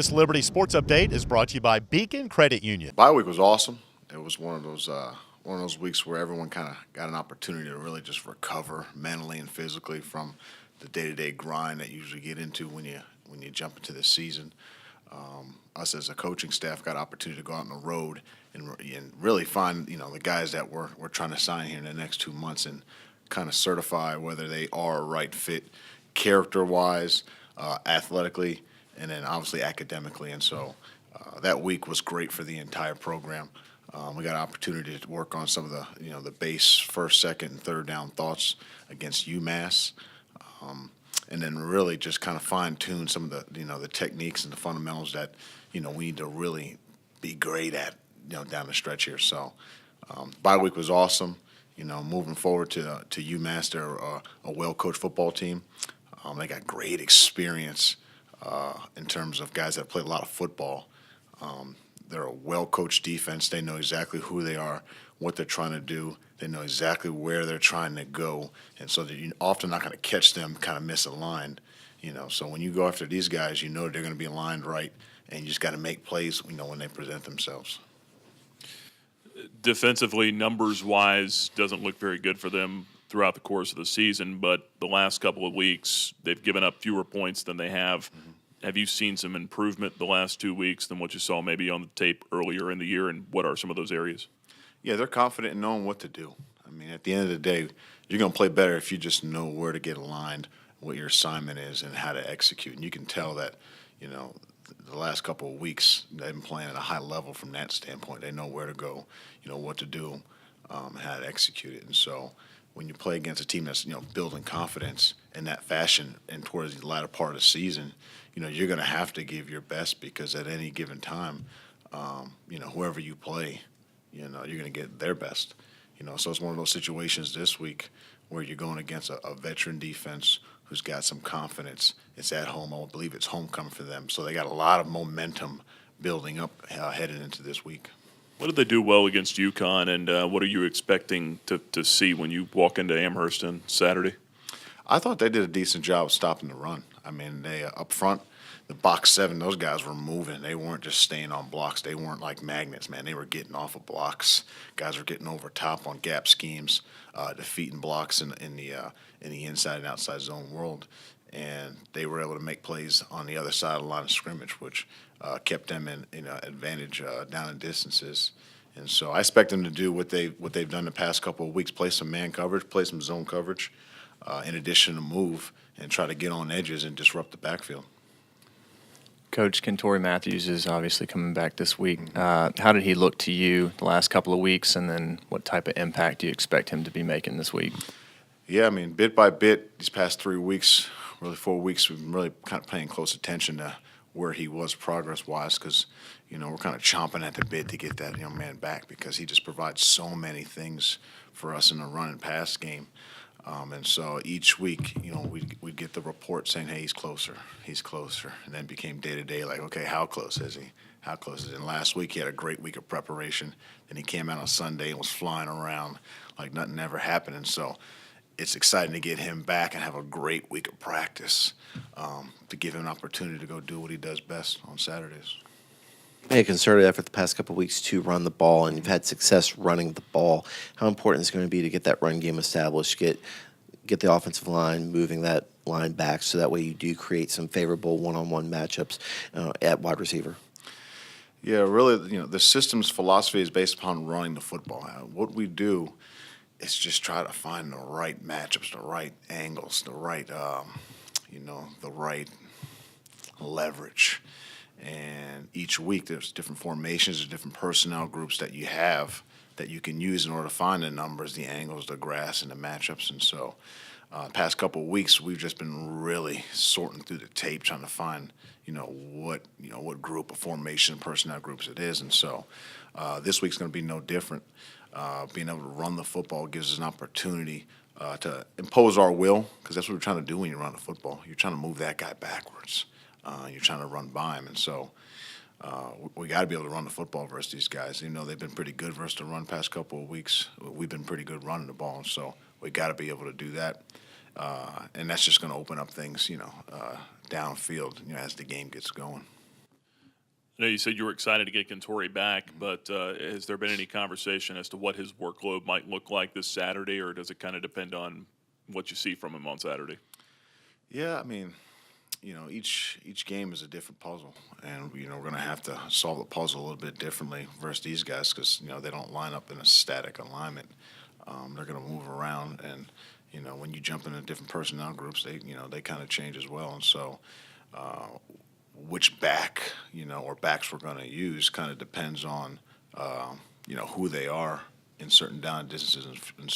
This Liberty Sports Update is brought to you by Beacon Credit Union. Bye week was awesome. It was one of those weeks where everyone kind of got an opportunity to really just recover mentally and physically from the day-to-day grind that you usually get into when you jump into the season. Us as a coaching staff got an opportunity to go out on the road and really find the guys that we're trying to sign here in the next 2 months and kind of certify whether they are a right fit character-wise, athletically, and then obviously academically. And so that week was great for the entire program. We got an opportunity to work on some of the base first, second, and third down thoughts against UMass, and then really just kind of fine tune some of the techniques and the fundamentals that we need to really be great at down the stretch here. So bye week was awesome. Moving forward to UMass, they're a well-coached football team. They got great experience in terms of guys that play a lot of football. They're a well-coached defense. They know exactly who they are, what they're trying to do. They know exactly where they're trying to go, and so that you're often not going to catch them kind of misaligned. So when you go after these guys, they're going to be aligned right, and you just got to make plays when they present themselves. Defensively, numbers-wise, doesn't look very good for them throughout the course of the season, but the last couple of weeks, they've given up fewer points than they have. Mm-hmm. Have you seen some improvement the last 2 weeks than what you saw maybe on the tape earlier in the year, and what are some of those areas? Yeah, they're confident in knowing what to do. I mean, at the end of the day, you're going to play better if you just know where to get aligned, what your assignment is, and how to execute. And you can tell that, the last couple of weeks, they've been playing at a high level from that standpoint. They know where to go, what to do, and how to execute it. And so when you play against a team that's, building confidence in that fashion and towards the latter part of the season, you're going to have to give your best, because at any given time, whoever you play, you're going to get their best. So it's one of those situations this week where you're going against a veteran defense who's got some confidence. It's at home. I believe it's homecoming for them. So they got a lot of momentum building up headed into this week. What did they do well against UConn, and what are you expecting to see when you walk into Amherst on Saturday? I thought they did a decent job of stopping the run. I mean, they up front, the box seven, those guys were moving. They weren't just staying on blocks. They weren't like magnets, man. They were getting off of blocks. Guys were getting over top on gap schemes, defeating blocks in the inside and outside zone world. And they were able to make plays on the other side of the line of scrimmage, which kept them in advantage down in distances. And so I expect them to do what they've done the past couple of weeks: play some man coverage, play some zone coverage, in addition to move and try to get on edges and disrupt the backfield. Coach, Tori Matthews is obviously coming back this week. How did he look to you the last couple of weeks, and then what type of impact do you expect him to be making this week? Yeah, I mean, bit by bit, these past 3 weeks, really 4 weeks, we've been really kind of paying close attention to where he was progress-wise, because, we're kind of chomping at the bit to get that young man back, because he just provides so many things for us in the run and pass game. And so each week, we'd get the report saying, hey, he's closer, and then became day-to-day, like, okay, how close is he? How close is he? And last week he had a great week of preparation. Then he came out on Sunday and was flying around like nothing ever happened. And so it's exciting to get him back and have a great week of practice, to give him an opportunity to go do what he does best on Saturdays. Made a concerted effort the past couple of weeks to run the ball, and you've had success running the ball. How important is it going to be to get that run game established, get the offensive line moving that line back, so that way you do create some favorable one-on-one matchups at wide receiver? Yeah, really, the system's philosophy is based upon running the football. What we do is just try to find the right matchups, the right angles, the right, the right leverage. And each week there's different formations, there's different personnel groups that you have that you can use in order to find the numbers, the angles, the grass, and the matchups. And so past couple of weeks we've just been really sorting through the tape, trying to find what group of formation personnel groups it is. And so this week's going to be no different. Being able to run the football gives us an opportunity to impose our will, because that's what we're trying to do when you run the football. You're trying to move that guy backwards. You're trying to run by him. And so we got to be able to run the football versus these guys. They've been pretty good versus the run past couple of weeks. We've been pretty good running the ball. And so we got to be able to do that. And that's just going to open up things, downfield, as the game gets going. I know you said you were excited to get Tory back, but has there been any conversation as to what his workload might look like this Saturday, or does it kind of depend on what you see from him on Saturday? Yeah, I mean, each game is a different puzzle, and we're going to have to solve the puzzle a little bit differently versus these guys because they don't line up in a static alignment. They're going to move around, and when you jump into different personnel groups, they kind of change as well, and so. Which back, or backs we're going to use kind of depends on, who they are in certain down distances and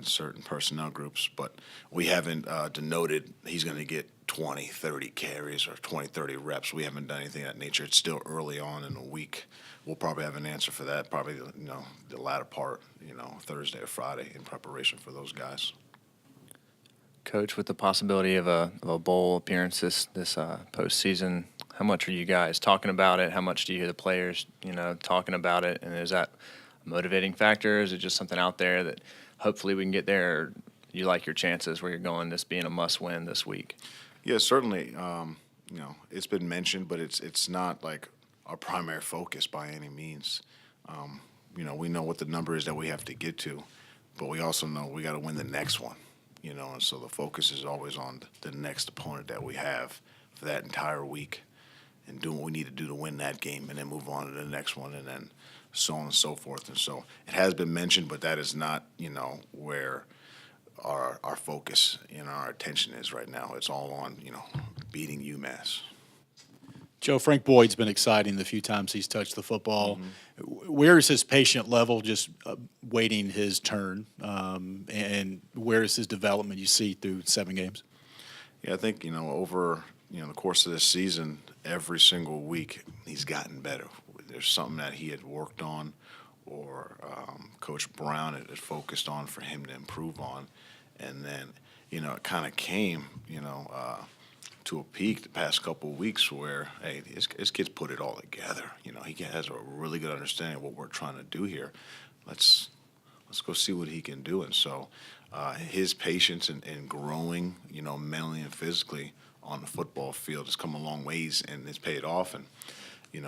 certain personnel groups. But we haven't denoted he's going to get 20, 30 carries or 20, 30 reps. We haven't done anything of that nature. It's still early on in the week. We'll probably have an answer for that probably, the latter part, Thursday or Friday in preparation for those guys. Coach, with the possibility of a bowl appearance this postseason, how much are you guys talking about it? How much do you hear the players, talking about it? And is that a motivating factor? Is it just something out there that hopefully we can get there? Or you like your chances where you're going, this being a must-win this week? Yeah, certainly. It's been mentioned, but it's not like our primary focus by any means. We know what the number is that we have to get to, but we also know we got to win the next one. And so the focus is always on the next opponent that we have for that entire week and doing what we need to do to win that game and then move on to the next one and then so on and so forth. And so it has been mentioned, but that is not, where our focus and our attention is right now. It's all on, beating UMass. Joe, Frank Boyd's been exciting the few times he's touched the football. Mm-hmm. Where is his patient level just waiting his turn? And where is his development you see through 7 games? Yeah, I think, over, the course of this season, every single week he's gotten better. There's something that he had worked on or Coach Brown had focused on for him to improve on. And then, it kind of came, to a peak the past couple of weeks where, hey, his kid's put it all together. He has a really good understanding of what we're trying to do here. Let's go see what he can do. And so his patience and growing, mentally and physically on the football field has come a long ways and it's paid off. And,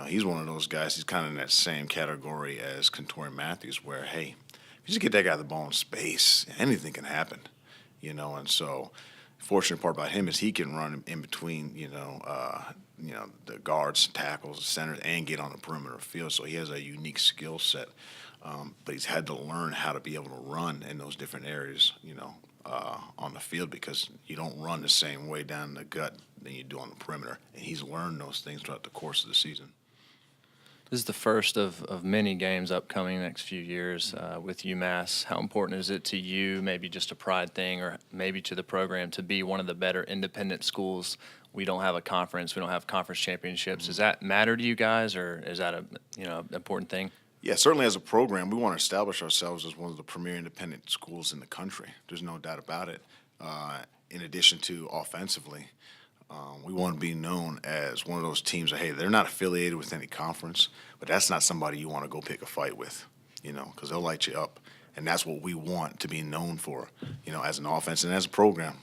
he's one of those guys, he's kind of in that same category as Tori Matthews where, hey, if you just get that guy the ball in space, anything can happen, and so fortunate part about him is he can run in between, the guards, tackles, centers, and get on the perimeter of the field. So he has a unique skill set. But he's had to learn how to be able to run in those different areas, on the field because you don't run the same way down the gut than you do on the perimeter. And he's learned those things throughout the course of the season. This is the first of many games upcoming next few years with UMass. How important is it to you, maybe just a pride thing or maybe to the program, to be one of the better independent schools? We don't have a conference. We don't have conference championships. Does that matter to you guys, or is that a important thing? Yeah, certainly as a program, we want to establish ourselves as one of the premier independent schools in the country. There's no doubt about it. In addition to offensively, we want to be known as one of those teams that, hey, they're not affiliated with any conference, but that's not somebody you want to go pick a fight with, because they'll light you up. And that's what we want to be known for, as an offense and as a program.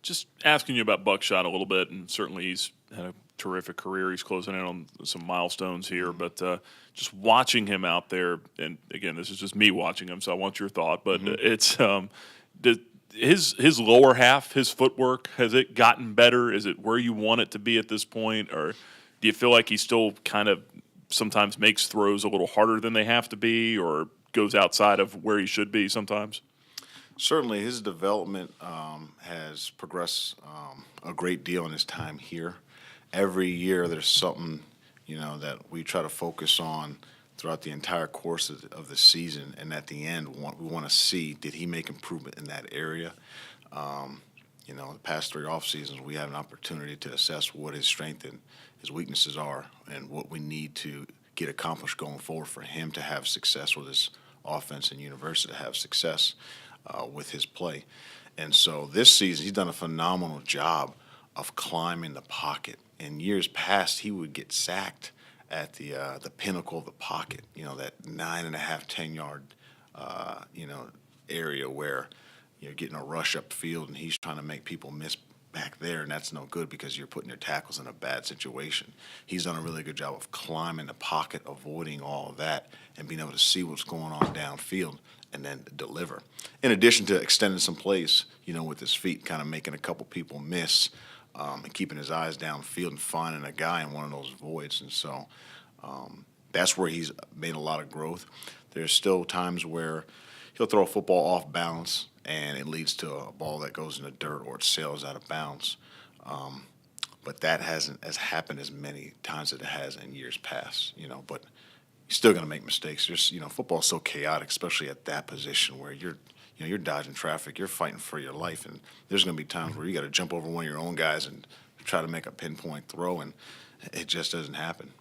Just asking you about Buckshot a little bit, and certainly he's had a terrific career. He's closing in on some milestones here, but just watching him out there, and again, this is just me watching him, so I want your thought, but it's his lower half, his footwork, has it gotten better? Is it where you want it to be at this point, or do you feel like he still kind of sometimes makes throws a little harder than they have to be, or goes outside of where he should be sometimes? Certainly, his development has progressed a great deal in his time here. Every year, there's something that we try to focus on throughout the entire course of the season, and at the end, we want to see, did he make improvement in that area? The past 3 off seasons, we have an opportunity to assess what his strengths and his weaknesses are, and what we need to get accomplished going forward for him to have success with his offense and university, to have success with his play. And so this season, he's done a phenomenal job of climbing the pocket. In years past, he would get sacked at the pinnacle of the pocket, that 9.5, 10-yard, area where you're getting a rush up field and he's trying to make people miss back there, and that's no good because you're putting your tackles in a bad situation. He's done a really good job of climbing the pocket, avoiding all of that, and being able to see what's going on downfield and then deliver. In addition to extending some plays, with his feet, kind of making a couple people miss, and keeping his eyes downfield and finding a guy in one of those voids. And so that's where he's made a lot of growth. There's still times where he'll throw a football off balance and it leads to a ball that goes in the dirt or it sails out of bounds. But that hasn't happened as many times as it has in years past, but you're still going to make mistakes. Football's so chaotic, especially at that position where you're dodging traffic, you're fighting for your life, and there's going to be times where you got to jump over one of your own guys and try to make a pinpoint throw, and it just doesn't happen.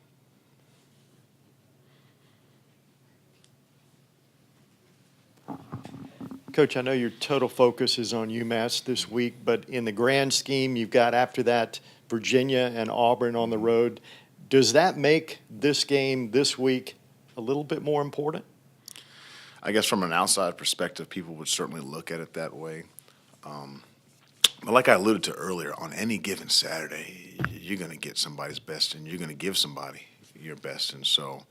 Coach, I know your total focus is on UMass this week, but in the grand scheme, you've got after that Virginia and Auburn on the road. Does that make this game this week a little bit more important? I guess from an outside perspective, people would certainly look at it that way. But like I alluded to earlier, on any given Saturday, you're going to get somebody's best and you're going to give somebody your best. And so,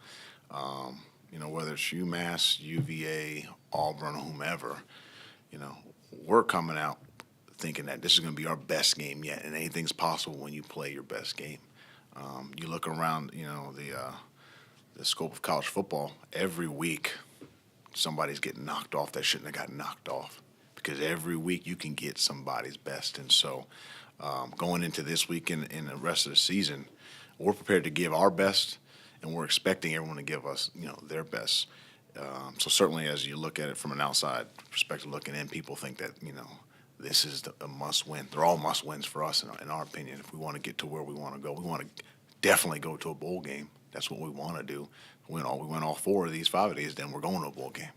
whether it's UMass, UVA, Auburn, whomever, we're coming out thinking that this is going to be our best game yet, and anything's possible when you play your best game. You look around, the scope of college football, every week somebody's getting knocked off that shouldn't have gotten knocked off, because every week you can get somebody's best. And so going into this week and the rest of the season, we're prepared to give our best, and we're expecting everyone to give us, their best. So certainly as you look at it from an outside perspective looking in, people think that, this is a must-win. They're all must-wins for us, in our opinion, if we want to get to where we want to go. We want to definitely go to a bowl game. That's what we want to do. We win all 4 of these, 5 of these, then we're going to a bowl game.